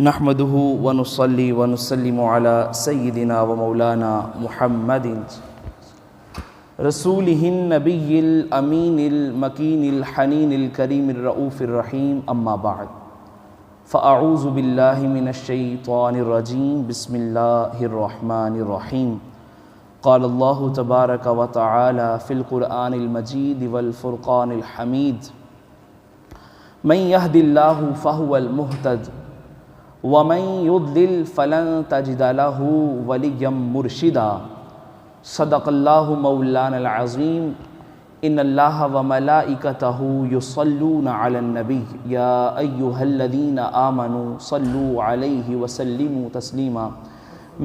نحمده ونصلي ونسلم على سيدنا ومولانا محمد رسوله النبي الأمين المكين الحنين الكريم الرؤوف الرحيم أما بعد فأعوذ بالله من الشيطان الرجيم بسم الله الرحمن الرحيم قال الله تبارك وتعالى في القرآن المجيد والفرقان الحميد من يهد الله فهو المهتد ومن يضلل فلن تجد له وليا مرشدا صدق الله مولانا العظيم ان الله وملائكته يصلون على النبي يا ايها الذين آمنوا صلوا عليه وسلموا تسلیما۔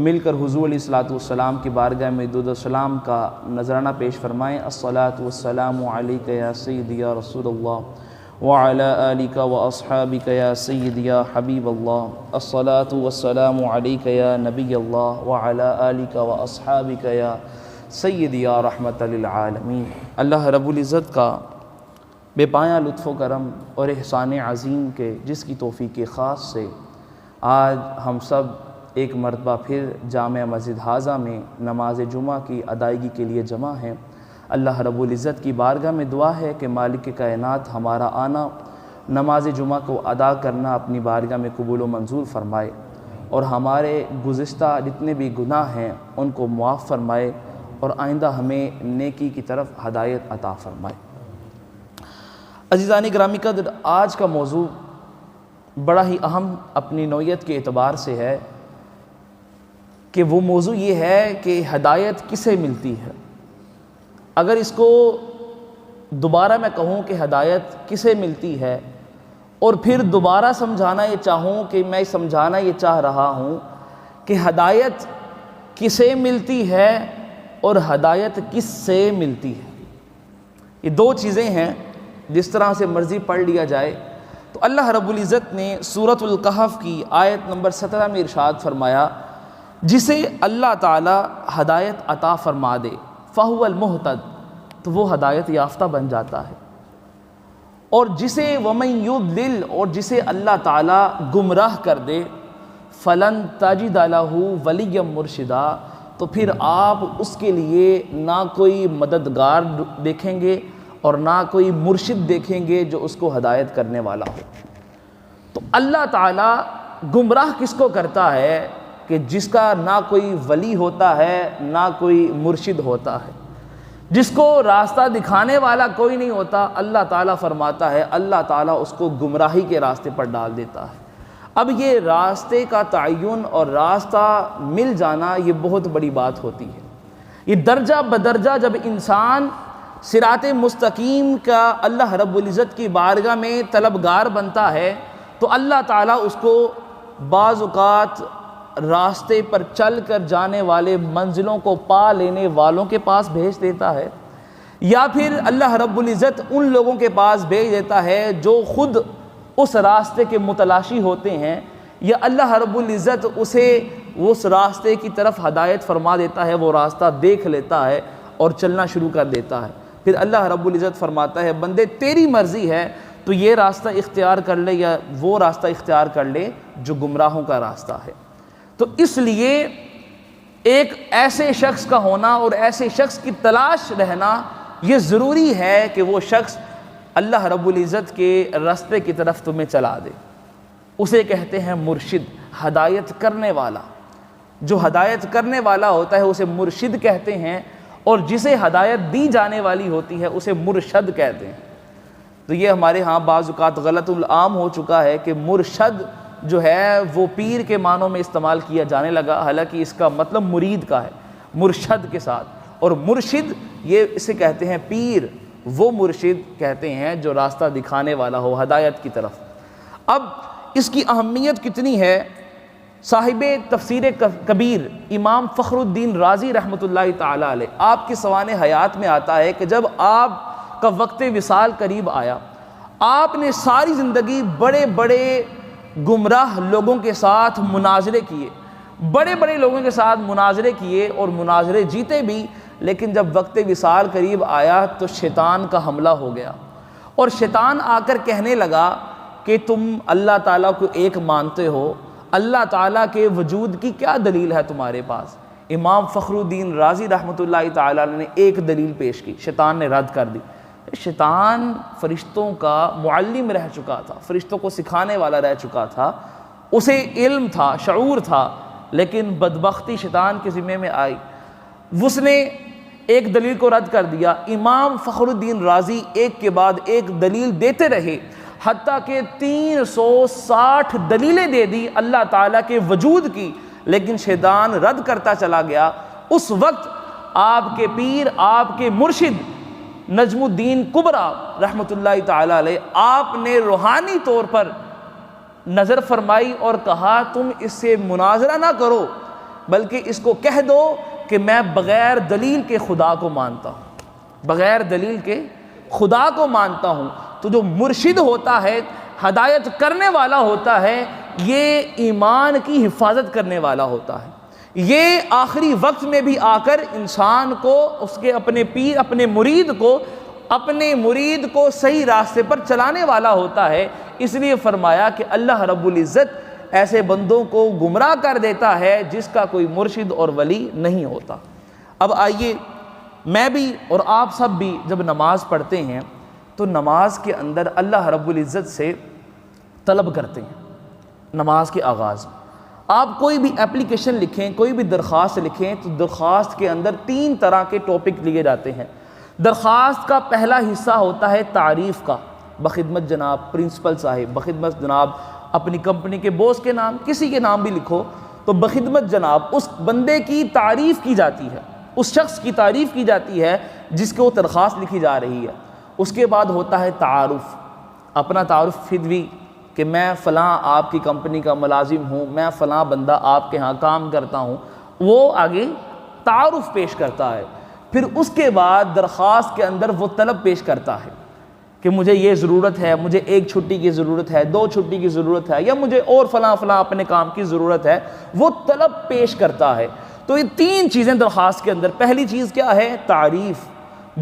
مل کر حضور علیہ الصلوۃ والسلام کی بارگاہ میں درود و سلام کا نذرانہ پیش فرمائیں۔ الصلاۃ والسلام علیک یا سیدی یا رسول اللہ وعلی آلک واصحابک یا سیدی یا حبیب اللہ۔ الصلاۃ والسلام علیک یا نبی اللہ وعلی آلک واصحابک یا سیدی یا رحمت للعالمین۔ اللہ رب العزت کا بے پایہ لطف و کرم اور احسان عظیم کے جس کی توفیق خاص سے آج ہم سب ایک مرتبہ پھر جامع مسجد حاضہ میں نماز جمعہ کی ادائیگی کے لیے جمع ہیں۔ اللہ رب العزت کی بارگاہ میں دعا ہے کہ مالک کائنات ہمارا آنا نماز جمعہ کو ادا کرنا اپنی بارگاہ میں قبول و منظور فرمائے اور ہمارے گزشتہ جتنے بھی گناہ ہیں ان کو معاف فرمائے اور آئندہ ہمیں نیکی کی طرف ہدایت عطا فرمائے۔ عزیزان گرامی قدر، آج کا موضوع بڑا ہی اہم اپنی نوعیت کے اعتبار سے ہے کہ وہ موضوع یہ ہے کہ ہدایت کسے ملتی ہے۔ اگر اس کو دوبارہ میں کہوں کہ ہدایت کسے ملتی ہے اور پھر دوبارہ سمجھانا یہ چاہوں کہ میں سمجھانا یہ چاہ رہا ہوں کہ ہدایت کسے ملتی ہے اور ہدایت کس سے ملتی ہے، یہ دو چیزیں ہیں، جس طرح سے مرضی پڑھ لیا جائے۔ تو اللہ رب العزت نے سورۃ الکہف کی آیت نمبر 17 میں ارشاد فرمایا، جسے اللہ تعالی ہدایت عطا فرما دے فہو المہتد، تو وہ ہدایت یافتہ بن جاتا ہے، اور جسے ومن یضلل، اور جسے اللہ تعالی گمراہ کر دے فلن تجد لہ ولیا مرشدا، تو پھر آپ اس کے لیے نہ کوئی مددگار دیکھیں گے اور نہ کوئی مرشد دیکھیں گے جو اس کو ہدایت کرنے والا ہو۔ تو اللہ تعالی گمراہ کس کو کرتا ہے کہ جس کا نہ کوئی ولی ہوتا ہے نہ کوئی مرشد ہوتا ہے، جس کو راستہ دکھانے والا کوئی نہیں ہوتا، اللہ تعالیٰ فرماتا ہے اللہ تعالیٰ اس کو گمراہی کے راستے پر ڈال دیتا ہے۔ اب یہ راستے کا تعین اور راستہ مل جانا یہ بہت بڑی بات ہوتی ہے۔ یہ درجہ بدرجہ جب انسان صراط مستقیم کا اللہ رب العزت کی بارگاہ میں طلبگار بنتا ہے تو اللہ تعالیٰ اس کو بعض اوقات راستے پر چل کر جانے والے منزلوں کو پا لینے والوں کے پاس بھیج دیتا ہے، یا پھر اللہ رب العزت ان لوگوں کے پاس بھیج دیتا ہے جو خود اس راستے کے متلاشی ہوتے ہیں، یا اللہ رب العزت اسے اس راستے کی طرف ہدایت فرما دیتا ہے، وہ راستہ دیکھ لیتا ہے اور چلنا شروع کر دیتا ہے۔ پھر اللہ رب العزت فرماتا ہے بندے تیری مرضی ہے تو یہ راستہ اختیار کر لے یا وہ راستہ اختیار کر لے جو گمراہوں کا راستہ ہے۔ تو اس لیے ایک ایسے شخص کا ہونا اور ایسے شخص کی تلاش رہنا یہ ضروری ہے کہ وہ شخص اللہ رب العزت کے راستے کی طرف تمہیں چلا دے۔ اسے کہتے ہیں مرشد، ہدایت کرنے والا۔ جو ہدایت کرنے والا ہوتا ہے اسے مرشد کہتے ہیں، اور جسے ہدایت دی جانے والی ہوتی ہے اسے مرشد کہتے ہیں۔ تو یہ ہمارے ہاں بعض اوقات غلط العام ہو چکا ہے کہ مرشد جو ہے وہ پیر کے معنوں میں استعمال کیا جانے لگا، حالانکہ اس کا مطلب مرید کا ہے، مرشد کے ساتھ۔ اور مرشد یہ اسے کہتے ہیں پیر، وہ مرشد کہتے ہیں جو راستہ دکھانے والا ہو ہدایت کی طرف۔ اب اس کی اہمیت کتنی ہے، صاحب تفسیر کبیر امام فخر الدین رازی رحمۃ اللہ تعالی علیہ، آپ کی سوانح حیات میں آتا ہے کہ جب آپ کا وقت وصال قریب آیا، آپ نے ساری زندگی بڑے بڑے گمراہ لوگوں کے ساتھ مناظرے کیے، بڑے بڑے لوگوں کے ساتھ مناظرے کیے اور مناظرے جیتے بھی، لیکن جب وقت وصال قریب آیا تو شیطان کا حملہ ہو گیا، اور شیطان آ کر کہنے لگا کہ تم اللہ تعالیٰ کو ایک مانتے ہو، اللہ تعالیٰ کے وجود کی کیا دلیل ہے تمہارے پاس؟ امام فخر الدین رازی رحمۃ اللہ تعالیٰ علیہ نے ایک دلیل پیش کی، شیطان نے رد کر دی۔ شیطان فرشتوں کا معلم رہ چکا تھا، فرشتوں کو سکھانے والا رہ چکا تھا، اسے علم تھا، شعور تھا، لیکن بدبختی شیطان کے ذمہ میں آئی، اس نے ایک دلیل کو رد کر دیا۔ امام فخر الدین رازی ایک کے بعد ایک دلیل دیتے رہے، حتیٰ کہ 360 دلیلیں دے دی اللہ تعالیٰ کے وجود کی، لیکن شیطان رد کرتا چلا گیا۔ اس وقت آپ کے پیر، آپ کے مرشد نجم الدین کبریٰ رحمۃ اللہ تعالی علیہ، آپ نے روحانی طور پر نظر فرمائی اور کہا تم اس سے مناظرہ نہ کرو، بلکہ اس کو کہہ دو کہ میں بغیر دلیل کے خدا کو مانتا ہوں، بغیر دلیل کے خدا کو مانتا ہوں۔ تو جو مرشد ہوتا ہے، ہدایت کرنے والا ہوتا ہے، یہ ایمان کی حفاظت کرنے والا ہوتا ہے، یہ آخری وقت میں بھی آ کر انسان کو، اس کے اپنے پیر، اپنے مرید کو صحیح راستے پر چلانے والا ہوتا ہے۔ اس لیے فرمایا کہ اللہ رب العزت ایسے بندوں کو گمراہ کر دیتا ہے جس کا کوئی مرشد اور ولی نہیں ہوتا۔ اب آئیے، میں بھی اور آپ سب بھی جب نماز پڑھتے ہیں تو نماز کے اندر اللہ رب العزت سے طلب کرتے ہیں۔ نماز کے آغاز میں آپ کوئی بھی اپلیکیشن لکھیں، کوئی بھی درخواست لکھیں تو درخواست کے اندر 3 طرح کے ٹاپک لیے جاتے ہیں۔ درخواست کا پہلا حصہ ہوتا ہے تعریف کا، بخدمت جناب پرنسپل صاحب، بخدمت جناب اپنی کمپنی کے بوس کے نام، کسی کے نام بھی لکھو تو بخدمت جناب اس بندے کی تعریف کی جاتی ہے، اس شخص کی تعریف کی جاتی ہے جس کو درخواست لکھی جا رہی ہے۔ اس کے بعد ہوتا ہے تعارف، اپنا تعارف فدوی کہ میں فلاں آپ کی کمپنی کا ملازم ہوں، میں فلاں بندہ آپ کے ہاں کام کرتا ہوں، وہ آگے تعارف پیش کرتا ہے۔ پھر اس کے بعد درخواست کے اندر وہ طلب پیش کرتا ہے کہ مجھے یہ ضرورت ہے، مجھے 1 چھٹی کی ضرورت ہے، 2 چھٹی کی ضرورت ہے، یا مجھے اور فلاں اپنے کام کی ضرورت ہے، وہ طلب پیش کرتا ہے۔ تو یہ 3 چیزیں درخواست کے اندر، پہلی چیز کیا ہے؟ تعریف،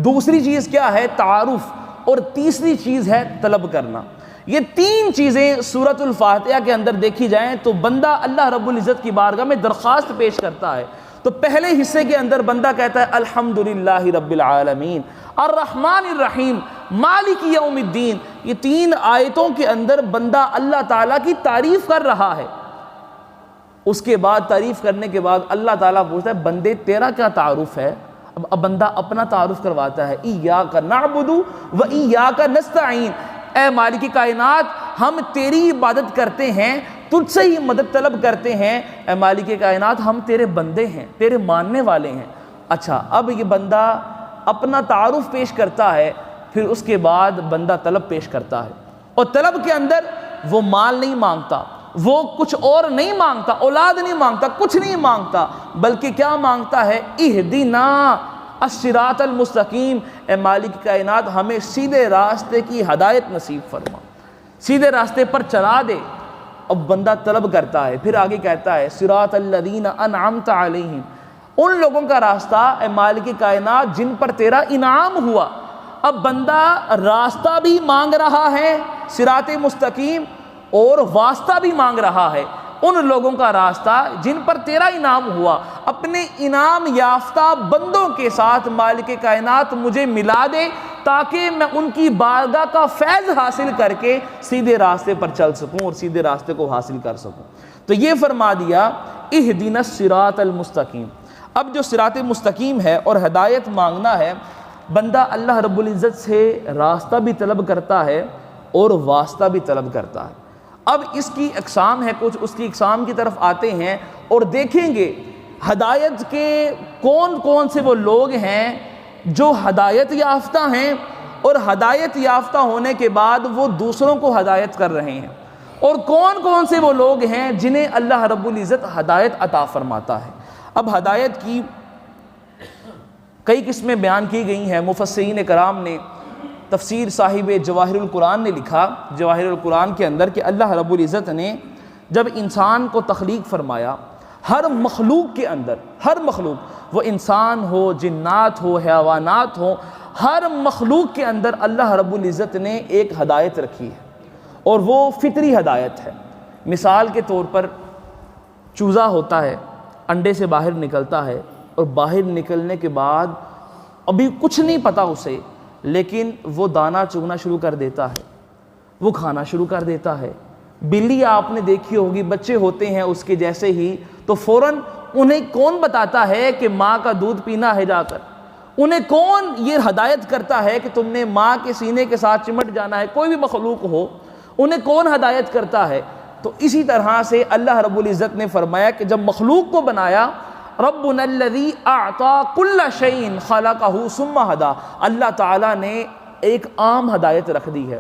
دوسری چیز کیا ہے؟ تعارف، اور تیسری چیز ہے طلب کرنا۔ یہ 3 چیزیں سورۃ الفاتحہ کے اندر دیکھی جائیں تو بندہ اللہ رب العزت کی بارگاہ میں درخواست پیش کرتا ہے۔ تو پہلے حصے کے اندر بندہ کہتا ہے الحمدللہ رب العالمین الرحمن الرحیم مالک یوم الدین۔ یہ 3 آیتوں کے اندر بندہ اللہ تعالیٰ کی تعریف کر رہا ہے۔ اس کے بعد تعریف کرنے کے بعد اللہ تعالیٰ پوچھتا ہے بندے تیرا کیا تعارف ہے؟ اب بندہ اپنا تعارف کرواتا ہے، ایاک نعبد و ایاک نستعین، اے مالک کائنات ہم تیری عبادت کرتے ہیں، تجھ سے ہی مدد طلب کرتے ہیں، اے مالک کائنات ہم تیرے بندے ہیں، تیرے ماننے والے ہیں۔ اچھا، اب یہ بندہ اپنا تعارف پیش کرتا ہے، پھر اس کے بعد بندہ طلب پیش کرتا ہے، اور طلب کے اندر وہ مال نہیں مانگتا، وہ کچھ اور نہیں مانگتا، اولاد نہیں مانگتا، کچھ نہیں مانگتا، بلکہ کیا مانگتا ہے؟ اہدنا الصراط المستقیم، اے مالک کائنات ہمیں سیدھے راستے کی ہدایت نصیب فرما، سیدھے راستے پر چلا دے۔ اب بندہ طلب کرتا ہے، پھر آگے کہتا ہے صراط الذین انعمت علیہم، ان لوگوں کا راستہ اے مالک کائنات جن پر تیرا انعام ہوا۔ اب بندہ راستہ بھی مانگ رہا ہے صراط مستقیم، اور واسطہ بھی مانگ رہا ہے ان لوگوں کا راستہ جن پر تیرا انعام ہوا۔ اپنے انعام یافتہ بندوں کے ساتھ مالک کائنات مجھے ملا دے تاکہ میں ان کی بارگاہ کا فیض حاصل کر کے سیدھے راستے پر چل سکوں اور سیدھے راستے کو حاصل کر سکوں۔ تو یہ فرما دیا اہدنا الصراط المستقیم۔ اب جو صراط مستقیم ہے اور ہدایت مانگنا ہے، بندہ اللہ رب العزت سے راستہ بھی طلب کرتا ہے اور واسطہ بھی طلب کرتا ہے۔ اب اس کی اقسام ہے کچھ، اس کی اقسام کی طرف آتے ہیں اور دیکھیں گے ہدایت کے کون کون سے وہ لوگ ہیں جو ہدایت یافتہ ہیں، اور ہدایت یافتہ ہونے کے بعد وہ دوسروں کو ہدایت کر رہے ہیں، اور کون کون سے وہ لوگ ہیں جنہیں اللہ رب العزت ہدایت عطا فرماتا ہے۔ اب ہدایت کی کئی قسمیں بیان کی گئی ہیں۔ مفسرین کرام نے، تفسیر صاحب جواہر القرآن نے لکھا جواہر القرآن کے اندر کہ اللہ رب العزت نے جب انسان کو تخلیق فرمایا، ہر مخلوق کے اندر، ہر مخلوق، وہ انسان ہو، جنات ہو، حیوانات ہو، ہر مخلوق کے اندر اللہ رب العزت نے ایک ہدایت رکھی ہے، اور وہ فطری ہدایت ہے۔ مثال کے طور پر چوزا ہوتا ہے، انڈے سے باہر نکلتا ہے، اور باہر نکلنے کے بعد ابھی کچھ نہیں پتا اسے، لیکن وہ دانہ چگنا شروع کر دیتا ہے، وہ کھانا شروع کر دیتا ہے۔ بلی آپ نے دیکھی ہوگی، بچے ہوتے ہیں اس کے جیسے ہی، تو فوراً انہیں کون بتاتا ہے کہ ماں کا دودھ پینا ہے؟ جا کر انہیں کون یہ ہدایت کرتا ہے کہ تم نے ماں کے سینے کے ساتھ چمٹ جانا ہے؟ کوئی بھی مخلوق ہو، انہیں کون ہدایت کرتا ہے؟ تو اسی طرح سے اللہ رب العزت نے فرمایا کہ جب مخلوق کو بنایا، ربنا الذی اعطى کل شیء خلقہ ثم ہدی، اللہ تعالیٰ نے ایک عام ہدایت رکھ دی ہے۔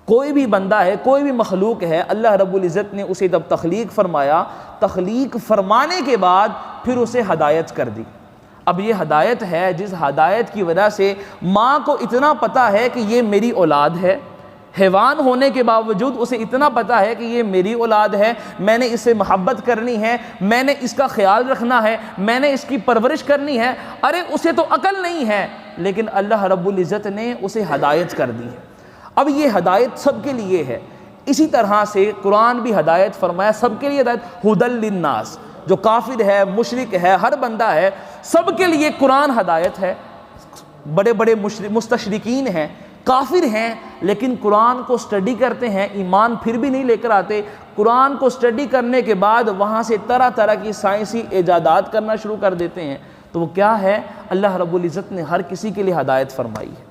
کوئی بھی بندہ ہے، کوئی بھی مخلوق ہے، اللہ رب العزت نے اسے جب تخلیق فرمایا، تخلیق فرمانے کے بعد پھر اسے ہدایت کر دی۔ اب یہ ہدایت ہے جس ہدایت کی وجہ سے ماں کو اتنا پتہ ہے کہ یہ میری اولاد ہے، حیوان ہونے کے باوجود اسے اتنا پتہ ہے کہ یہ میری اولاد ہے، میں نے اس سے محبت کرنی ہے، میں نے اس کا خیال رکھنا ہے، میں نے اس کی پرورش کرنی ہے۔ ارے اسے تو عقل نہیں ہے، لیکن اللہ رب العزت نے اسے ہدایت کر دی ہے۔ اب یہ ہدایت سب کے لیے ہے۔ اسی طرح سے قرآن بھی ہدایت فرمایا، سب کے لیے ہدایت، ھدی للناس، جو کافر ہے، مشرک ہے، ہر بندہ ہے، سب کے لیے قرآن ہدایت ہے۔ بڑے بڑے مستشرقین ہیں، کافر ہیں، لیکن قرآن کو سٹڈی کرتے ہیں، ایمان پھر بھی نہیں لے کر آتے۔ قرآن کو سٹڈی کرنے کے بعد وہاں سے طرح طرح کی سائنسی ایجادات کرنا شروع کر دیتے ہیں۔ تو وہ کیا ہے؟ اللہ رب العزت نے ہر کسی کے لیے ہدایت فرمائی ہے۔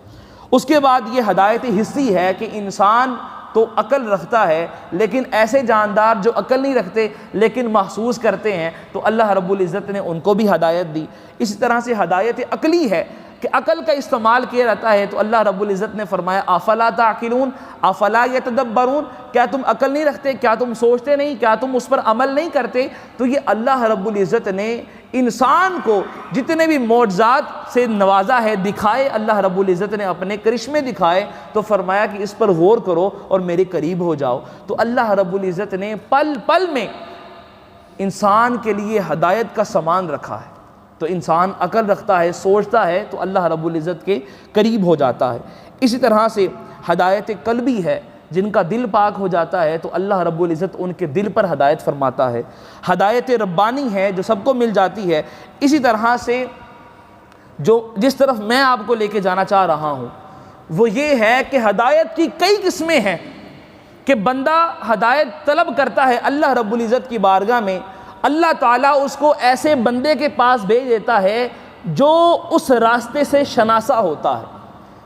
اس کے بعد یہ ہدایت حصی ہے کہ انسان تو عقل رکھتا ہے، لیکن ایسے جاندار جو عقل نہیں رکھتے لیکن محسوس کرتے ہیں، تو اللہ رب العزت نے ان کو بھی ہدایت دی۔ اسی طرح سے ہدایت عقلی ہے کہ عقل کا استعمال کیا جاتا ہے، تو اللہ رب العزت نے فرمایا افلا تعقلون افلا یتدبرون، کیا تم عقل نہیں رکھتے؟ کیا تم سوچتے نہیں؟ کیا تم اس پر عمل نہیں کرتے؟ تو یہ اللہ رب العزت نے انسان کو جتنے بھی معجزات سے نوازا ہے، دکھائے، اللہ رب العزت نے اپنے کرشمے دکھائے، تو فرمایا کہ اس پر غور کرو اور میرے قریب ہو جاؤ۔ تو اللہ رب العزت نے پل پل میں انسان کے لیے ہدایت کا سامان رکھا ہے۔ تو انسان عقل رکھتا ہے، سوچتا ہے، تو اللہ رب العزت کے قریب ہو جاتا ہے۔ اسی طرح سے ہدایت قلبی ہے، جن کا دل پاک ہو جاتا ہے تو اللہ رب العزت ان کے دل پر ہدایت فرماتا ہے۔ ہدایت ربانی ہے جو سب کو مل جاتی ہے۔ اسی طرح سے جس طرف میں آپ کو لے کے جانا چاہ رہا ہوں وہ یہ ہے کہ ہدایت کی کئی قسمیں ہیں کہ بندہ ہدایت طلب کرتا ہے اللہ رب العزت کی بارگاہ میں، اللہ تعالیٰ اس کو ایسے بندے کے پاس بھیج دیتا ہے جو اس راستے سے شناسا ہوتا ہے۔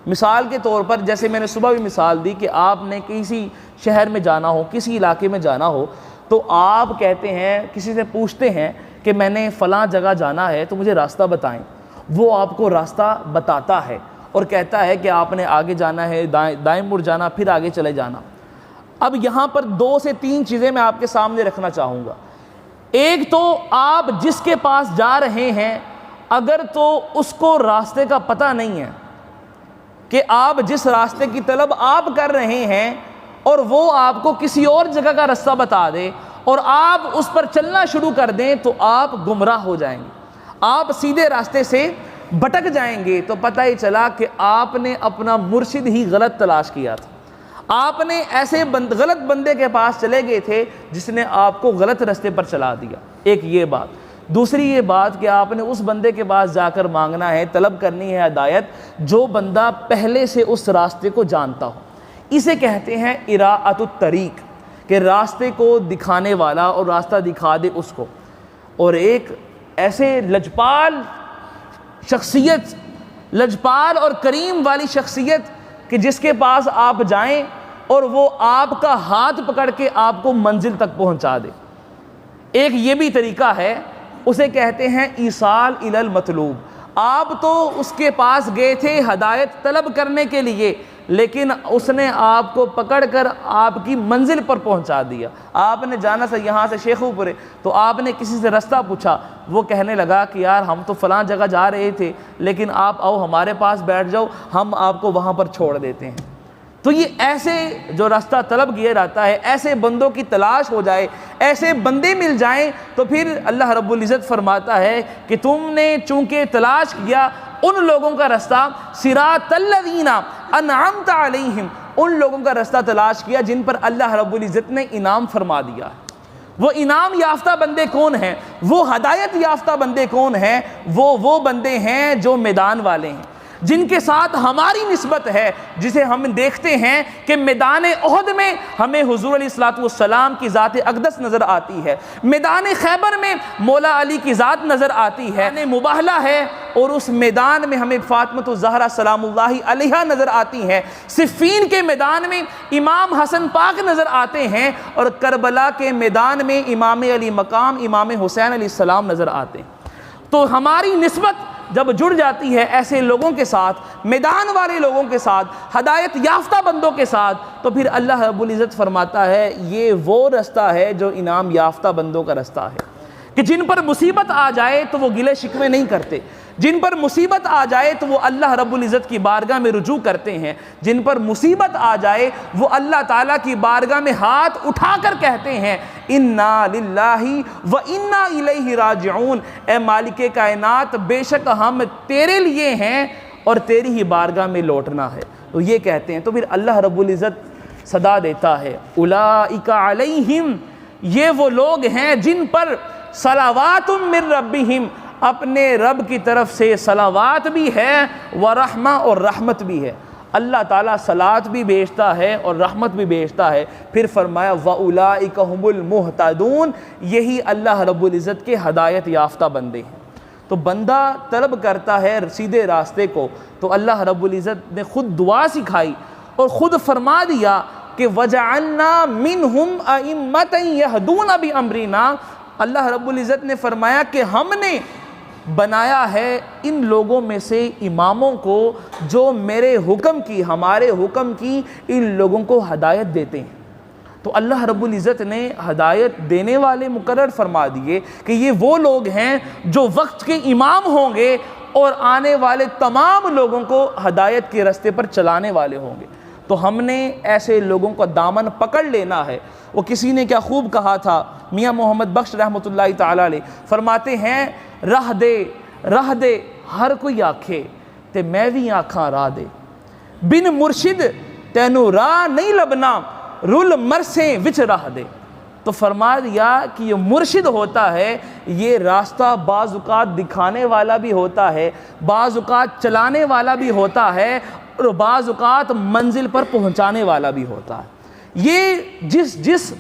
مثال کے طور پر جیسے میں نے صبح بھی مثال دی کہ آپ نے کسی شہر میں جانا ہو، کسی علاقے میں جانا ہو، تو آپ کہتے ہیں، کسی سے پوچھتے ہیں کہ میں نے فلاں جگہ جانا ہے تو مجھے راستہ بتائیں۔ وہ آپ کو راستہ بتاتا ہے اور کہتا ہے کہ آپ نے آگے جانا ہے، دائیں مڑ جانا، پھر آگے چلے جانا۔ اب یہاں پر 2 سے 3 چیزیں میں آپ کے سامنے رکھنا چاہوں گا۔ ایک تو آپ جس کے پاس جا رہے ہیں اگر تو اس کو راستے کا پتہ نہیں ہے کہ آپ جس راستے کی طلب آپ کر رہے ہیں اور وہ آپ کو کسی اور جگہ کا راستہ بتا دے اور آپ اس پر چلنا شروع کر دیں تو آپ گمراہ ہو جائیں گے، آپ سیدھے راستے سے بھٹک جائیں گے۔ تو پتہ ہی چلا کہ آپ نے اپنا مرشد ہی غلط تلاش کیا تھا، آپ نے ایسے غلط بندے کے پاس چلے گئے تھے جس نے آپ کو غلط راستے پر چلا دیا۔ ایک یہ بات۔ دوسری یہ بات کہ آپ نے اس بندے کے پاس جا کر مانگنا ہے، طلب کرنی ہے ہدایت جو بندہ پہلے سے اس راستے کو جانتا ہو۔ اسے کہتے ہیں اراءۃ الطریق، کہ راستے کو دکھانے والا اور راستہ دکھا دے اس کو۔ اور ایک ایسے لجپال شخصیت، لجپال اور کریم والی شخصیت کہ جس کے پاس آپ جائیں اور وہ آپ کا ہاتھ پکڑ کے آپ کو منزل تک پہنچا دے۔ ایک یہ بھی طریقہ ہے، اسے کہتے ہیں ایصال الی المطلوب۔ آپ تو اس کے پاس گئے تھے ہدایت طلب کرنے کے لیے، لیکن اس نے آپ کو پکڑ کر آپ کی منزل پر پہنچا دیا۔ آپ نے جانا تھا یہاں سے شیخو پورے، تو آپ نے کسی سے راستہ پوچھا، وہ کہنے لگا کہ یار ہم تو فلاں جگہ جا رہے تھے لیکن آپ آؤ ہمارے پاس بیٹھ جاؤ، ہم آپ کو وہاں پر چھوڑ دیتے ہیں۔ تو یہ ایسے جو راستہ طلب کیا جاتا ہے، ایسے بندوں کی تلاش ہو جائے، ایسے بندے مل جائیں، تو پھر اللہ رب العزت فرماتا ہے کہ تم نے چونکہ تلاش کیا ان لوگوں کا راستہ، صراط الذین انعمت علیہم، ان لوگوں کا راستہ تلاش کیا جن پر اللہ رب العزت نے انعام فرما دیا ہے۔ وہ انعام یافتہ بندے کون ہیں؟ وہ ہدایت یافتہ بندے کون ہیں؟ وہ بندے ہیں جو میدان والے ہیں، جن کے ساتھ ہماری نسبت ہے، جسے ہم دیکھتے ہیں کہ میدان احد میں ہمیں حضور علیہ الصلوۃ والسلام کی ذات اقدس نظر آتی ہے، میدان خیبر میں مولا علی کی ذات نظر آتی ہے، مباہلہ ہے اور اس میدان میں ہمیں فاطمۃ الزہرا سلام اللہ علیہا نظر آتی ہیں، صفین کے میدان میں امام حسن پاک نظر آتے ہیں، اور کربلا کے میدان میں امام علی مقام امام حسین علیہ السلام نظر آتے ہیں۔ تو ہماری نسبت جب جڑ جاتی ہے ایسے لوگوں کے ساتھ، میدان والے لوگوں کے ساتھ، ہدایت یافتہ بندوں کے ساتھ، تو پھر اللہ رب العزت فرماتا ہے یہ وہ رستہ ہے جو انعام یافتہ بندوں کا رستہ ہے، کہ جن پر مصیبت آ جائے تو وہ گلے شکوے نہیں کرتے، جن پر مصیبت آ جائے تو وہ اللہ رب العزت کی بارگاہ میں رجوع کرتے ہیں، جن پر مصیبت آ جائے وہ اللہ تعالیٰ کی بارگاہ میں ہاتھ اٹھا کر کہتے ہیں انا للہ و انا الیہ راجعون، اے مالک کائنات بے شک ہم تیرے لیے ہیں اور تیری ہی بارگاہ میں لوٹنا ہے، تو یہ کہتے ہیں۔ تو پھر اللہ رب العزت صدا دیتا ہے اولئک علیہم، یہ وہ لوگ ہیں جن پر صلوات من ربہم، اپنے رب کی طرف سے صلوات بھی ہے، ورحمہ اور رحمت بھی ہے، اللہ تعالیٰ صلوات بھی بھیجتا ہے اور رحمت بھی بھیجتا ہے۔ پھر فرمایا وَأُولَئِكَ هُمُ الْمُهْتَدُونَ، یہی اللہ رب العزت کے ہدایت یافتہ بندے ہیں۔ تو بندہ طلب کرتا ہے سیدھے راستے کو، تو اللہ رب العزت نے خود دعا سکھائی اور خود فرما دیا کہ وَجَعَلْنَا مِنْهُمْ أَئِمَّةً يَهْدُونَ بِأَمْرِنَا، اللہ رب العزت نے فرمایا کہ ہم نے بنایا ہے ان لوگوں میں سے اماموں کو جو میرے حکم کی، ہمارے حکم کی ان لوگوں کو ہدایت دیتے ہیں۔ تو اللہ رب العزت نے ہدایت دینے والے مقرر فرما دیے کہ یہ وہ لوگ ہیں جو وقت کے امام ہوں گے اور آنے والے تمام لوگوں کو ہدایت کے راستے پر چلانے والے ہوں گے۔ تو ہم نے ایسے لوگوں کا دامن پکڑ لینا ہے۔ وہ کسی نے کیا خوب کہا تھا، میاں محمد بخش رحمۃ اللہ تعالیٰ علیہ فرماتے ہیں راہ دے ہر کوئی آکھے تے میں بھی آکھاں راہ دے، بن مرشد تینو راہ نہیں لبنا، رول مرسیں وچ راہ دے۔ تو فرما دیا کہ یہ مرشد ہوتا ہے، یہ راستہ بعض اوقات دکھانے والا بھی ہوتا ہے، بعض اوقات چلانے والا بھی ہوتا ہے، اور بعض اوقات منزل پر پہنچانے والا بھی ہوتا ہے۔ یہ جس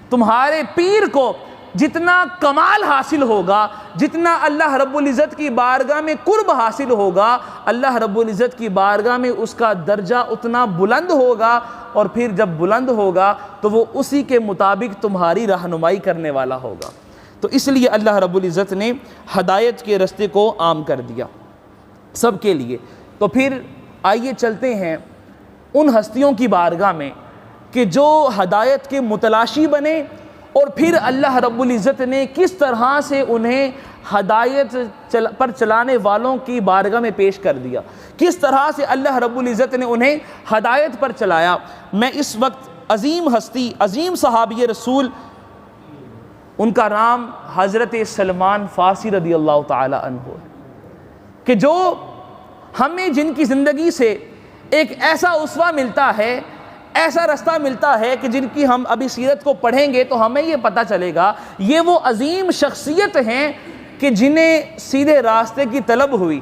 تمہارے پیر کو جتنا کمال حاصل ہوگا، جتنا اللہ رب العزت کی بارگاہ میں قرب حاصل ہوگا، اللہ رب العزت کی بارگاہ میں اس کا درجہ اتنا بلند ہوگا، اور پھر جب بلند ہوگا تو وہ اسی کے مطابق تمہاری رہنمائی کرنے والا ہوگا۔ تو اس لیے اللہ رب العزت نے ہدایت کے راستے کو عام کر دیا سب کے لیے۔ تو پھر آئیے چلتے ہیں ان ہستیوں کی بارگاہ میں کہ جو ہدایت کے متلاشی بنے، اور پھر اللہ رب العزت نے کس طرح سے انہیں ہدایت پر چلانے والوں کی بارگاہ میں پیش کر دیا، کس طرح سے اللہ رب العزت نے انہیں ہدایت پر چلایا۔ میں اس وقت عظیم ہستی، عظیم صحابی رسول، ان کا نام حضرت سلمان فارسی رضی اللہ تعالی عنہ، کہ جو ہمیں جن کی زندگی سے ایک ایسا اسوہ ملتا ہے، ایسا رستہ ملتا ہے کہ جن کی ہم ابھی سیرت کو پڑھیں گے تو ہمیں یہ پتہ چلے گا یہ وہ عظیم شخصیت ہیں کہ جنہیں سیدھے راستے کی طلب ہوئی۔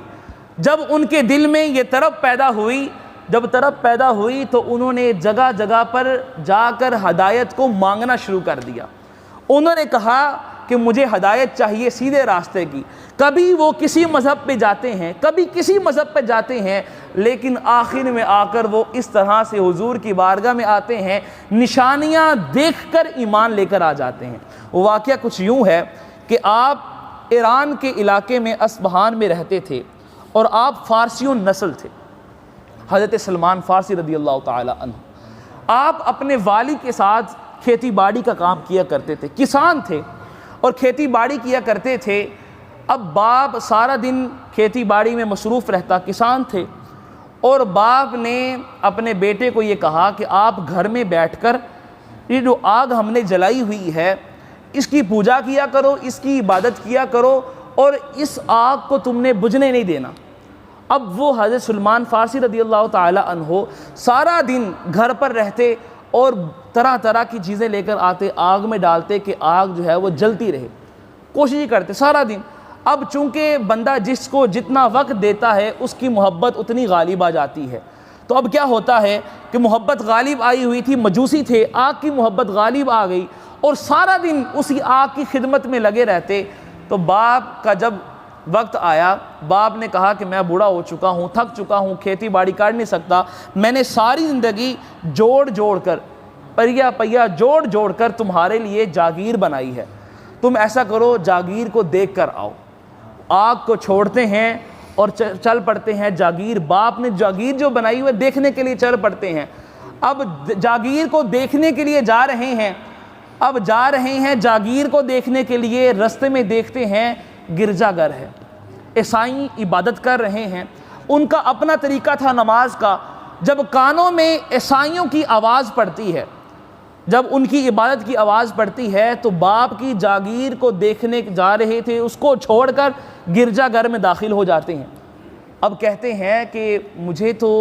جب ان کے دل میں یہ طرف پیدا ہوئی تو انہوں نے جگہ جگہ پر جا کر ہدایت کو مانگنا شروع کر دیا۔ انہوں نے کہا کہ مجھے ہدایت چاہیے سیدھے راستے کی۔ کبھی وہ کسی مذہب پہ جاتے ہیں، کبھی کسی مذہب پہ جاتے ہیں، لیکن آخر میں آ کر وہ اس طرح سے حضور کی بارگاہ میں آتے ہیں، نشانیاں دیکھ کر ایمان لے کر آ جاتے ہیں۔ وہ واقعہ کچھ یوں ہے کہ آپ ایران کے علاقے میں اصبہان میں رہتے تھے اور آپ فارسیوں نسل تھے، حضرت سلمان فارسی رضی اللہ تعالی عنہ۔ آپ اپنے والد کے ساتھ کھیتی باڑی کا کام کیا کرتے تھے، کسان تھے اور کھیتی باڑی کیا کرتے تھے۔ اب باپ سارا دن کھیتی باڑی میں مصروف رہتا، کسان تھے، اور باپ نے اپنے بیٹے کو یہ کہا کہ آپ گھر میں بیٹھ کر یہ جو آگ ہم نے جلائی ہوئی ہے اس کی پوجا کیا کرو، اس کی عبادت کیا کرو، اور اس آگ کو تم نے بجھنے نہیں دینا۔ اب وہ حضرت سلمان فارسی رضی اللہ تعالی عنہ سارا دن گھر پر رہتے اور طرح طرح کی چیزیں لے کر آتے، آگ میں ڈالتے کہ آگ جو ہے وہ جلتی رہے، کوشش ہی کرتے سارا دن۔ اب چونکہ بندہ جس کو جتنا وقت دیتا ہے اس کی محبت اتنی غالب آ جاتی ہے، تو اب کیا ہوتا ہے کہ محبت غالب آئی ہوئی تھی، مجوسی تھے، آگ کی محبت غالب آ گئی اور سارا دن اسی آگ کی خدمت میں لگے رہتے۔ تو باپ کا جب وقت آیا، باپ نے کہا کہ میں بوڑھا ہو چکا ہوں، تھک چکا ہوں، کھیتی باڑی کر نہیں سکتا، میں نے ساری زندگی جوڑ جوڑ کر، پیا پیا جوڑ جوڑ کر تمہارے لیے جاگیر بنائی ہے، تم ایسا کرو جاگیر کو دیکھ کر آؤ۔ آگ کو چھوڑتے ہیں اور چل پڑتے ہیں جاگیر، باپ نے جاگیر جو بنائی ہوئی دیکھنے کے لیے چل پڑتے ہیں۔ اب جاگیر کو دیکھنے کے لیے جا رہے ہیں، اب جا رہے ہیں جاگیر کو دیکھنے کے لیے، رستے میں دیکھتے ہیں گرجا گھر ہے، عیسائی عبادت کر رہے ہیں، ان کا اپنا طریقہ تھا نماز کا۔ جب کانوں میں عیسائیوں کی آواز پڑتی ہے، جب ان کی عبادت کی آواز پڑتی ہے، تو باپ کی جاگیر کو دیکھنے جا رہے تھے، اس کو چھوڑ کر گرجا گھر میں داخل ہو جاتے ہیں۔ اب کہتے ہیں کہ مجھے تو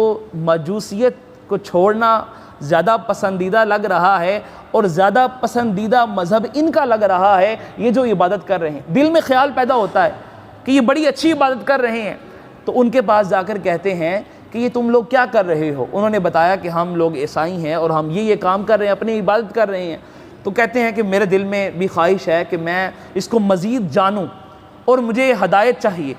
مجوسیت کو چھوڑنا زیادہ پسندیدہ لگ رہا ہے اور زیادہ پسندیدہ مذہب ان کا لگ رہا ہے، یہ جو عبادت کر رہے ہیں۔ دل میں خیال پیدا ہوتا ہے کہ یہ بڑی اچھی عبادت کر رہے ہیں، تو ان کے پاس جا کر کہتے ہیں کہ یہ تم لوگ کیا کر رہے ہو؟ انہوں نے بتایا کہ ہم لوگ عیسائی ہیں اور ہم یہ کام کر رہے ہیں، اپنی عبادت کر رہے ہیں۔ تو کہتے ہیں کہ میرے دل میں بھی خواہش ہے کہ میں اس کو مزید جانوں اور مجھے ہدایت چاہیے،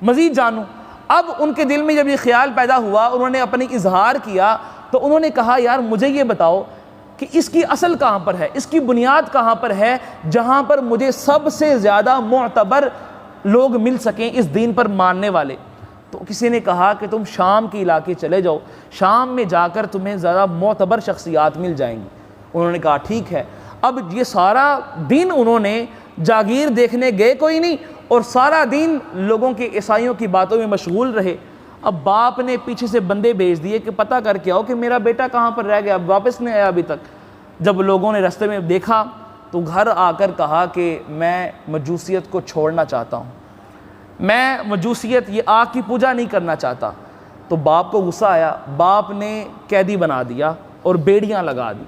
مزید جانوں۔ اب ان کے دل میں جب یہ خیال پیدا ہوا، انہوں نے اپنی اظہار کیا، تو انہوں نے کہا یار مجھے یہ بتاؤ کہ اس کی اصل کہاں پر ہے، اس کی بنیاد کہاں پر ہے، جہاں پر مجھے سب سے زیادہ معتبر لوگ مل سکیں اس دین پر ماننے والے۔ تو کسی نے کہا کہ تم شام کے علاقے چلے جاؤ، شام میں جا کر تمہیں زیادہ معتبر شخصیات مل جائیں گی۔ انہوں نے کہا ٹھیک ہے۔ اب یہ سارا دن انہوں نے جاگیر دیکھنے گئے کوئی نہیں، اور سارا دن لوگوں کے عیسائیوں کی باتوں میں مشغول رہے۔ اب باپ نے پیچھے سے بندے بھیج دیے کہ پتہ کر کے آؤ کہ میرا بیٹا کہاں پر رہ گیا، اب واپس نہیں آیا ابھی تک۔ جب لوگوں نے رستے میں دیکھا تو گھر آ کر کہا کہ میں مجوسیت کو چھوڑنا چاہتا ہوں، میں مجوسیت، یہ آگ کی پوجا نہیں کرنا چاہتا۔ تو باپ کو غصہ آیا، باپ نے قیدی بنا دیا اور بیڑیاں لگا دی۔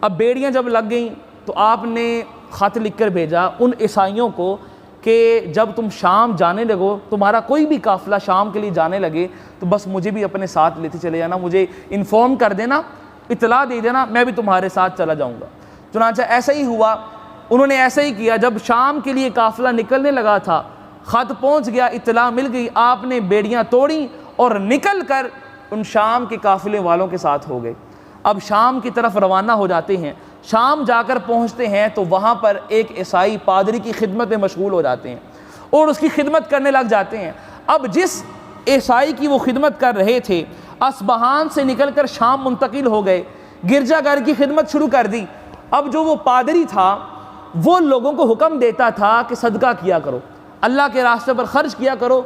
اب بیڑیاں جب لگ گئیں تو آپ نے خط لکھ کر بھیجا ان عیسائیوں کو کہ جب تم شام جانے لگو، تمہارا کوئی بھی قافلہ شام کے لیے جانے لگے، تو بس مجھے بھی اپنے ساتھ لیتے چلے جانا، مجھے انفارم کر دینا، اطلاع دے دینا، میں بھی تمہارے ساتھ چلا جاؤں گا۔ چنانچہ ایسا ہی ہوا، انہوں نے ایسا ہی کیا۔ جب شام کے لیے قافلہ نکلنے لگا تھا، خط پہنچ گیا، اطلاع مل گئی، آپ نے بیڑیاں توڑیں اور نکل کر ان شام کے قافلے والوں کے ساتھ ہو گئے۔ اب شام کی طرف روانہ ہو جاتے ہیں، شام جا کر پہنچتے ہیں تو وہاں پر ایک عیسائی پادری کی خدمت میں مشغول ہو جاتے ہیں اور اس کی خدمت کرنے لگ جاتے ہیں۔ اب جس عیسائی کی وہ خدمت کر رہے تھے، اصبہان سے نکل کر شام منتقل ہو گئے، گرجا گھر کی خدمت شروع کر دی۔ اب جو وہ پادری تھا وہ لوگوں کو حکم دیتا تھا کہ صدقہ کیا کرو، اللہ کے راستے پر خرچ کیا کرو۔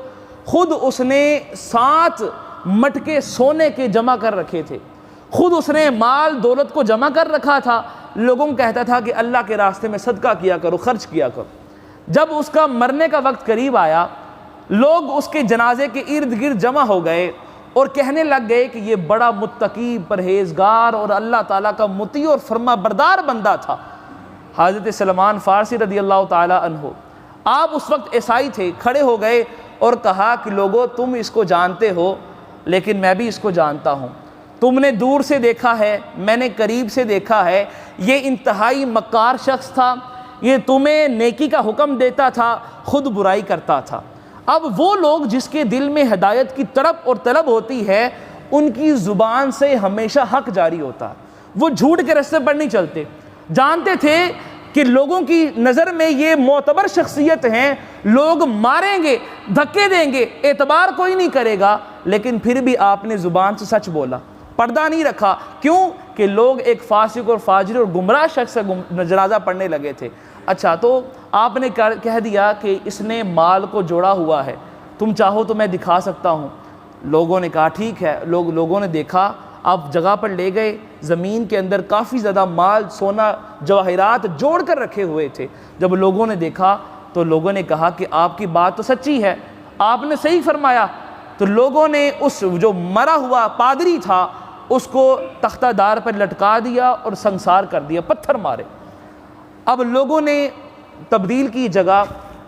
خود اس نے 7 مٹکے سونے کے جمع کر رکھے تھے، خود اس نے مال دولت کو جمع کر رکھا تھا، لوگوں کو کہتا تھا کہ اللہ کے راستے میں صدقہ کیا کرو، خرچ کیا کرو۔ جب اس کا مرنے کا وقت قریب آیا، لوگ اس کے جنازے کے ارد گرد جمع ہو گئے اور کہنے لگ گئے کہ یہ بڑا متقی، پرہیزگار اور اللہ تعالیٰ کا مطیع اور فرما بردار بندہ تھا، حضرت سلمان فارسی رضی اللہ تعالی عنہ۔ آپ اس وقت عیسائی تھے، کھڑے ہو گئے اور کہا کہ لوگو تم اس کو جانتے ہو لیکن میں بھی اس کو جانتا ہوں، تم نے دور سے دیکھا ہے، میں نے قریب سے دیکھا ہے، یہ انتہائی مکار شخص تھا، یہ تمہیں نیکی کا حکم دیتا تھا، خود برائی کرتا تھا۔ اب وہ لوگ جس کے دل میں ہدایت کی تڑپ اور طلب ہوتی ہے، ان کی زبان سے ہمیشہ حق جاری ہوتا ہے، وہ جھوٹ کے راستے پر نہیں چلتے۔ جانتے تھے کہ لوگوں کی نظر میں یہ معتبر شخصیت ہیں، لوگ ماریں گے، دھکے دیں گے، اعتبار کوئی نہیں کرے گا، لیکن پھر بھی آپ نے زبان سے سچ بولا، پردہ نہیں رکھا۔ کیوں کہ لوگ ایک فاسق اور فاجر اور گمراہ شخص سے جنازہ پڑھنے لگے تھے۔ اچھا، تو آپ نے کہہ دیا کہ اس نے مال کو جوڑا ہوا ہے، تم چاہو تو میں دکھا سکتا ہوں۔ لوگوں نے کہا ٹھیک ہے۔ لوگوں نے دیکھا، آپ جگہ پر لے گئے، زمین کے اندر کافی زیادہ مال، سونا، جواہرات جوڑ کر رکھے ہوئے تھے۔ جب لوگوں نے دیکھا تو لوگوں نے کہا کہ آپ کی بات تو سچی ہے، آپ نے صحیح فرمایا۔ تو لوگوں نے اس جو مرا ہوا پادری تھا اس کو تختہ دار پر لٹکا دیا اور سنسار کر دیا، پتھر مارے۔ اب لوگوں نے تبدیل کی جگہ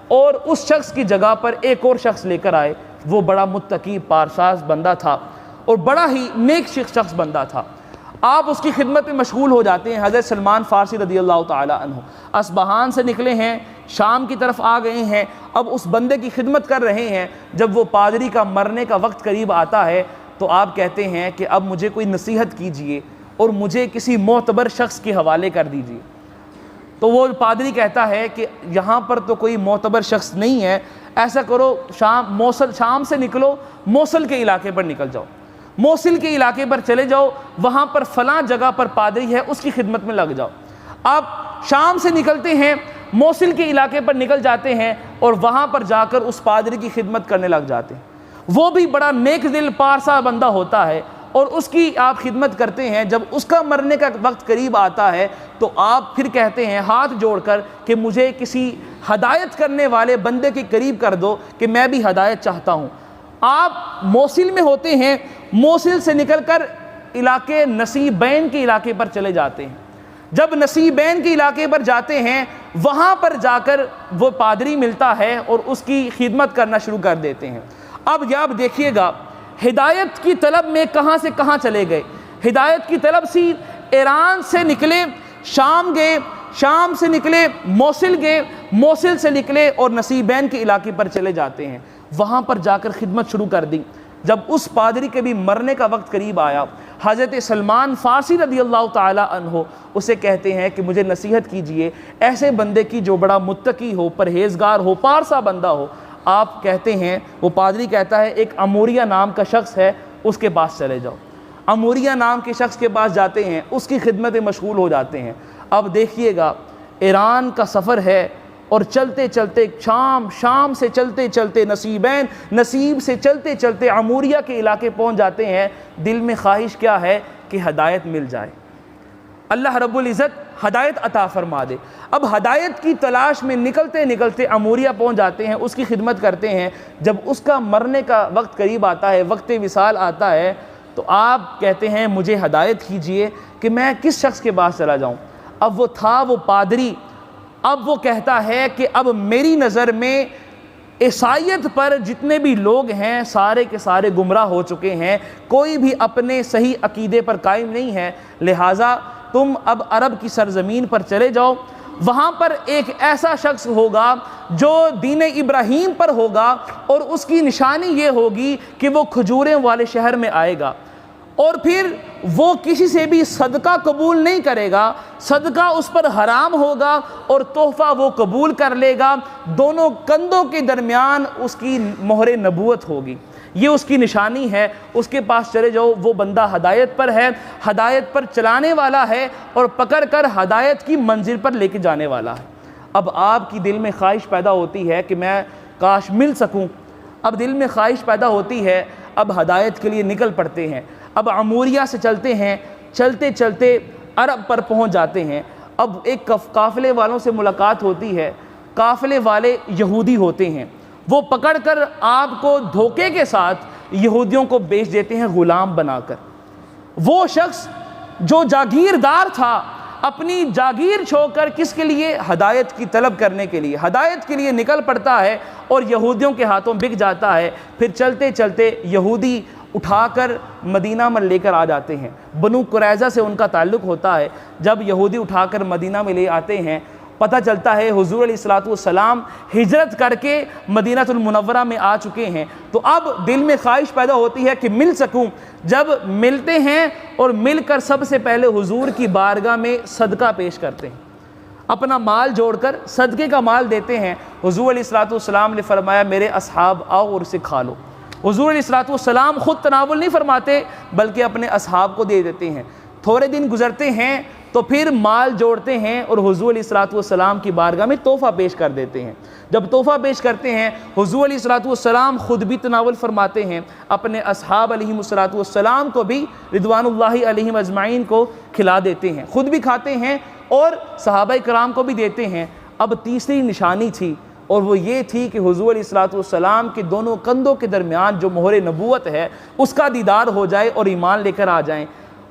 اور اس شخص کی جگہ پر ایک اور شخص لے کر آئے، وہ بڑا متقی پارساز بندہ تھا اور بڑا ہی نیک شخص بندہ تھا۔ آپ اس کی خدمت میں مشغول ہو جاتے ہیں۔ حضرت سلمان فارسی رضی اللہ تعالی عنہ اصبہان سے نکلے ہیں، شام کی طرف آ گئے ہیں، اب اس بندے کی خدمت کر رہے ہیں۔ جب وہ پادری کا مرنے کا وقت قریب آتا ہے تو آپ کہتے ہیں کہ اب مجھے کوئی نصیحت کیجئے اور مجھے کسی معتبر شخص کے حوالے کر دیجئے۔ تو وہ پادری کہتا ہے کہ یہاں پر تو کوئی معتبر شخص نہیں ہے، ایسا کرو شام سے نکلو، موصل کے علاقے پر نکل جاؤ، موصل کے علاقے پر چلے جاؤ، وہاں پر فلاں جگہ پر پادری ہے، اس کی خدمت میں لگ جاؤ۔ آپ شام سے نکلتے ہیں، موصل کے علاقے پر نکل جاتے ہیں اور وہاں پر جا کر اس پادری کی خدمت کرنے لگ جاتے ہیں۔ وہ بھی بڑا نیک دل پارسا بندہ ہوتا ہے اور اس کی آپ خدمت کرتے ہیں۔ جب اس کا مرنے کا وقت قریب آتا ہے تو آپ پھر کہتے ہیں ہاتھ جوڑ کر کہ مجھے کسی ہدایت کرنے والے بندے کے قریب کر دو کہ میں بھی ہدایت چاہتا ہوں۔ آپ موصل میں ہوتے ہیں، موصل سے نکل کر علاقے نصیبین کے علاقے پر چلے جاتے ہیں۔ جب نصیبین کے علاقے پر جاتے ہیں، وہاں پر جا کر وہ پادری ملتا ہے اور اس کی خدمت کرنا شروع کر دیتے ہیں۔ اب یہ آپ دیکھیے گا، ہدایت کی طلب میں کہاں سے کہاں چلے گئے۔ ہدایت کی طلب سی ایران سے نکلے، شام گئے، شام سے نکلے موصل گئے، موصل سے نکلے اور نصیبین کے علاقے پر چلے جاتے ہیں، وہاں پر جا کر خدمت شروع کر دی۔ جب اس پادری کے بھی مرنے کا وقت قریب آیا، حضرت سلمان فارسی رضی اللہ تعالی عنہ اسے کہتے ہیں کہ مجھے نصیحت کیجئے ایسے بندے کی جو بڑا متقی ہو، پرہیزگار ہو، پارسا بندہ ہو۔ آپ کہتے ہیں، وہ پادری کہتا ہے ایک اموریہ نام کا شخص ہے، اس کے پاس چلے جاؤ۔ اموریہ نام کے شخص کے پاس جاتے ہیں، اس کی خدمت میں مشغول ہو جاتے ہیں۔ اب دیکھیے گا، ایران کا سفر ہے اور چلتے چلتے شام سے چلتے چلتے نصیبین، نصیب سے چلتے چلتے اموریہ کے علاقے پہنچ جاتے ہیں۔ دل میں خواہش کیا ہے کہ ہدایت مل جائے، اللہ رب العزت ہدایت عطا فرما دے۔ اب ہدایت کی تلاش میں نکلتے نکلتے اموریہ پہنچ جاتے ہیں، اس کی خدمت کرتے ہیں۔ جب اس کا مرنے کا وقت قریب آتا ہے، وقت وصال آتا ہے، تو آپ کہتے ہیں مجھے ہدایت کیجئے کہ میں کس شخص کے پاس چلا جاؤں۔ اب وہ تھا وہ پادری، اب وہ کہتا ہے کہ اب میری نظر میں عیسائیت پر جتنے بھی لوگ ہیں سارے کے سارے گمراہ ہو چکے ہیں، کوئی بھی اپنے صحیح عقیدے پر قائم نہیں ہے، لہٰذا تم اب عرب کی سرزمین پر چلے جاؤ، وہاں پر ایک ایسا شخص ہوگا جو دین ابراہیم پر ہوگا اور اس کی نشانی یہ ہوگی کہ وہ کھجوریں والے شہر میں آئے گا، اور پھر وہ کسی سے بھی صدقہ قبول نہیں کرے گا، صدقہ اس پر حرام ہوگا اور تحفہ وہ قبول کر لے گا، دونوں کندھوں کے درمیان اس کی مہر نبوت ہوگی، یہ اس کی نشانی ہے۔ اس کے پاس چلے جاؤ، وہ بندہ ہدایت پر ہے، ہدایت پر چلانے والا ہے اور پکڑ کر ہدایت کی منزل پر لے کے جانے والا ہے۔ اب آپ کی دل میں خواہش پیدا ہوتی ہے کہ میں کاش مل سکوں، اب دل میں خواہش پیدا ہوتی ہے، اب ہدایت کے لیے نکل پڑتے ہیں۔ اب اموریہ سے چلتے ہیں، چلتے چلتے عرب پر پہنچ جاتے ہیں۔ اب ایک قافلے والوں سے ملاقات ہوتی ہے، قافلے والے یہودی ہوتے ہیں، وہ پکڑ کر آپ کو دھوکے کے ساتھ یہودیوں کو بیچ دیتے ہیں غلام بنا کر۔ وہ شخص جو جاگیردار تھا، اپنی جاگیر چھوڑ کر کس کے لیے؟ ہدایت کی طلب کرنے کے لیے، ہدایت کے لیے نکل پڑتا ہے اور یہودیوں کے ہاتھوں بک جاتا ہے۔ پھر چلتے چلتے یہودی اٹھا کر مدینہ میں لے کر آ جاتے ہیں، بنو قریظہ سے ان کا تعلق ہوتا ہے۔ جب یہودی اٹھا کر مدینہ میں لے آتے ہیں، پتہ چلتا ہے حضور علیہ السلام ہجرت کر کے مدینہ المنورہ میں آ چکے ہیں، تو اب دل میں خواہش پیدا ہوتی ہے کہ مل سکوں۔ جب ملتے ہیں اور مل کر سب سے پہلے حضور کی بارگاہ میں صدقہ پیش کرتے ہیں، اپنا مال جوڑ کر صدقے کا مال دیتے ہیں۔ حضور علیہ السلام نے فرمایا میرے اصحاب آؤ اور اسے کھا لو۔ حضور علیہ السلام خود تناول نہیں فرماتے بلکہ اپنے اصحاب کو دے دیتے ہیں۔ تھوڑے دن گزرتے ہیں تو پھر مال جوڑتے ہیں اور حضور علیہ السلام کی بارگاہ میں تحفہ پیش کر دیتے ہیں۔ جب تحفہ پیش کرتے ہیں، حضور علیہ السلام خود بھی تناول فرماتے ہیں، اپنے اصحاب علیہم السلام کو بھی رضوان اللہ علیہم اجمعین کو کھلا دیتے ہیں، خود بھی کھاتے ہیں اور صحابہ کرام کو بھی دیتے ہیں۔ اب تیسری نشانی تھی اور وہ یہ تھی کہ حضور علیہ السلام کے دونوں کندھوں کے درمیان جو مہر نبوت ہے اس کا دیدار ہو جائے اور ایمان لے کر آ جائیں۔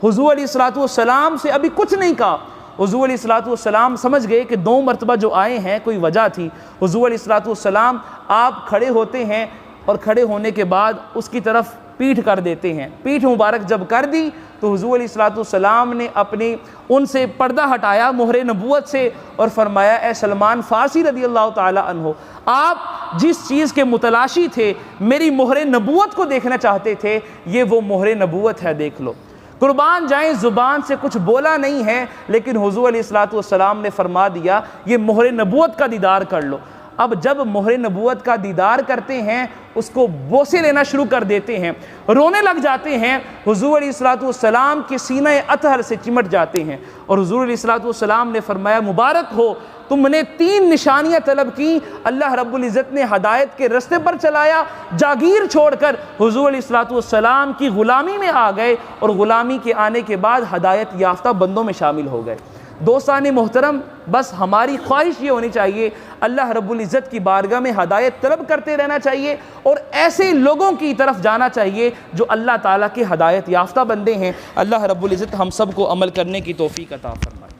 حضور علیہ الصلوۃ والسلام سے ابھی کچھ نہیں کہا. حضور علیہ الصلوۃ والسلام سمجھ گئے کہ 2 مرتبہ جو آئے ہیں کوئی وجہ تھی. حضور علیہ الصلوۃ والسلام آپ کھڑے ہوتے ہیں اور کھڑے ہونے کے بعد اس کی طرف پیٹھ کر دیتے ہیں. پیٹھ مبارک جب کر دی تو حضور علیہ الصلوۃ والسلام نے اپنی ان سے پردہ ہٹایا مہر نبوت سے اور فرمایا اے سلمان فارسی رضی اللہ تعالی عنہ، آپ جس چیز کے متلاشی تھے، میری مہر نبوت کو دیکھنا چاہتے تھے، یہ وہ مہر نبوت ہے، دیکھ لو. قربان جائیں زبان سے کچھ بولا نہیں ہے، لیکن حضور علیہ الصلوۃ والسلام نے فرما دیا یہ مہر نبوت کا دیدار کر لو. اب جب مہر نبوت کا دیدار کرتے ہیں اس کو بوسے لینا شروع کر دیتے ہیں، رونے لگ جاتے ہیں، حضور علیہ الصلوۃ والسلام کے سینہ اطہر سے چمٹ جاتے ہیں. اور حضور علیہ الصلوۃ والسلام نے فرمایا مبارک ہو، تم نے 3 نشانیاں طلب کی، اللہ رب العزت نے ہدایت کے رستے پر چلایا، جاگیر چھوڑ کر حضور علیہ الصلوۃ والسلام کی غلامی میں آ گئے اور غلامی کے آنے کے بعد ہدایت یافتہ بندوں میں شامل ہو گئے. دوستان محترم، بس ہماری خواہش یہ ہونی چاہیے اللہ رب العزت کی بارگاہ میں ہدایت طلب کرتے رہنا چاہیے اور ایسے لوگوں کی طرف جانا چاہیے جو اللہ تعالیٰ کے ہدایت یافتہ بندے ہیں. اللہ رب العزت ہم سب کو عمل کرنے کی توفیق عطا فرمائے.